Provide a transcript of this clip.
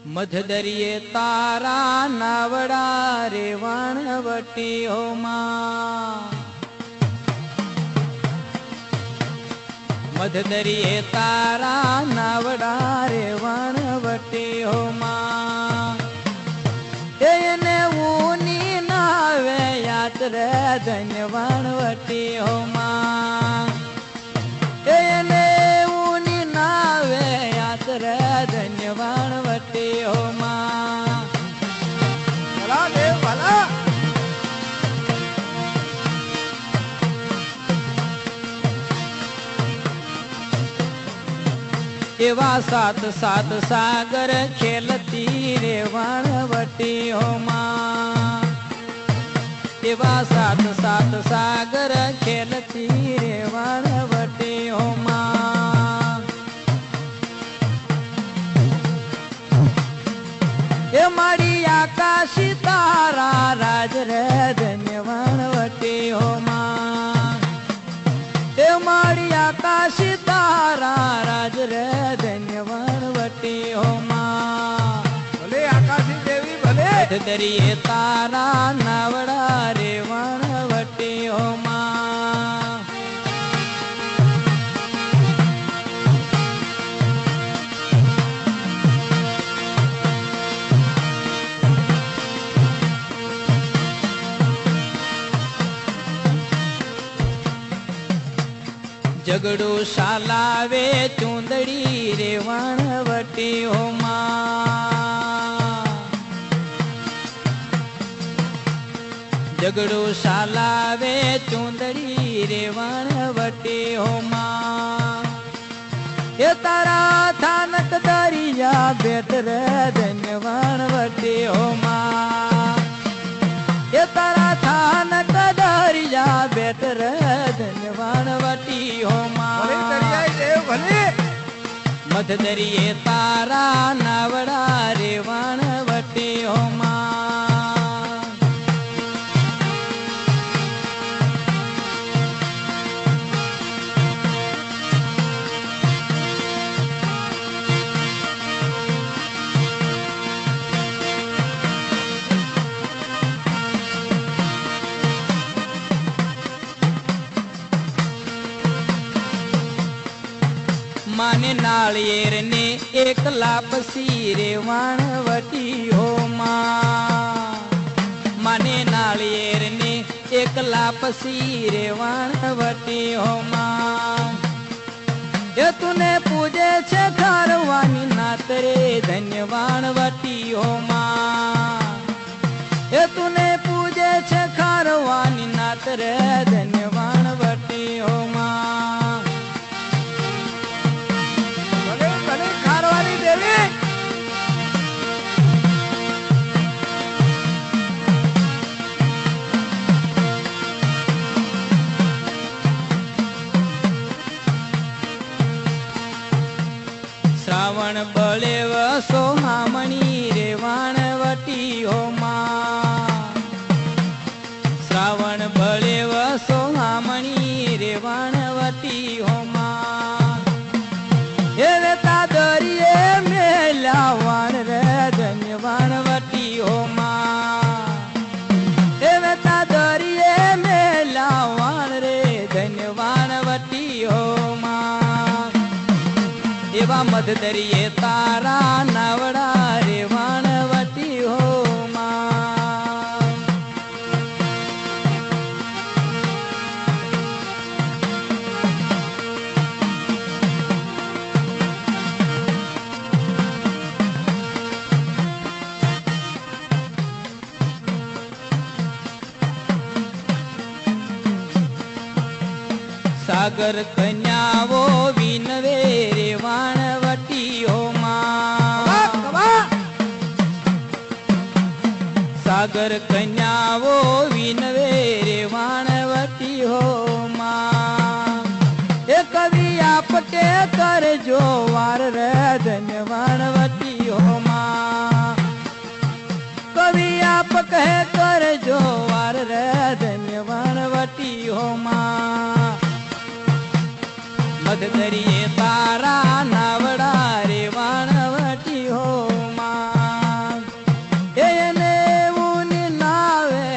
મધદરિયે તારા નાવડા રે વણવટી હો માં, મધદરિયે તારા નાવડા રે વણવટી હો માં, એને ઊની નાવે યાદ રે ધન્ય વણવટી હો માં, એને ઊની નાવે યાદ રે ધન્ય વણવટી હો માં. ભલા દેવ ભલા. એવા સાત સાત સાગર ખેલતી રે વણવટી હો માં, એવા સાત સાત સાગર ખેલતી રે વણવટી હો માં. એ મારી આકાશી તારા રાજ રે ધન્ય વણવટી હો માં, એ મારી આકાશી તારા રાજ રે ધન્ય વણવટી હો માં. ભલે આકાશી દેવી ભલે. મધદરિયે તારા નાવડા રે વણવટી હો માં. ઝઘડું શાલાવે ચૂંદડી રે વણવટી હો માં, ઝઘડું શાલાવે ચૂંદડી રે વણવટી હો માં. એ તારા થાનક દરિયા બેટ રે ધન્ય વણવટી હો માં, એ તારા થાનક દરિયા બેટ રે ધન્ય વણવટી હો માં. મધદરિયે તારા નાવડા રે વણવટી હો માં. માને નાળિયેર ને એકલા પસી રે વણવટી હો માં, માને નાળિયેર ને એકલા પસી રે વણવટી હો માં. એ તુને પૂજે છે ઘરવાની નાત રે ધન્ય વણવટી હો માં, એ તુને પૂજે છે ઘરવાની નાત રે ધન્ય વણવટી હો માં. શ્રાવણ બળેવ સોહામણી રે વણવટી હો માં, શ્રાવણ બળેવ સોહામણી રે વણવટી હો માં. એ વેતા દરિયે મેલ્યા વણ રે ધન્ય વણવટી હો માં, એ વેતા દરિયે મેલ્યા વણ રે ધન્ય વણવટી હો માં. એવા મધદરિયે તારા નાવડા રે વણવટી હો માં. સાગર કન્યાઓ વિનવે રે વણવટી હો માં, સાગર કન્યાઓ વિનવે રે વણવટી હો માં. એ કવિ આપટે કરજો વાર રે ધન્ય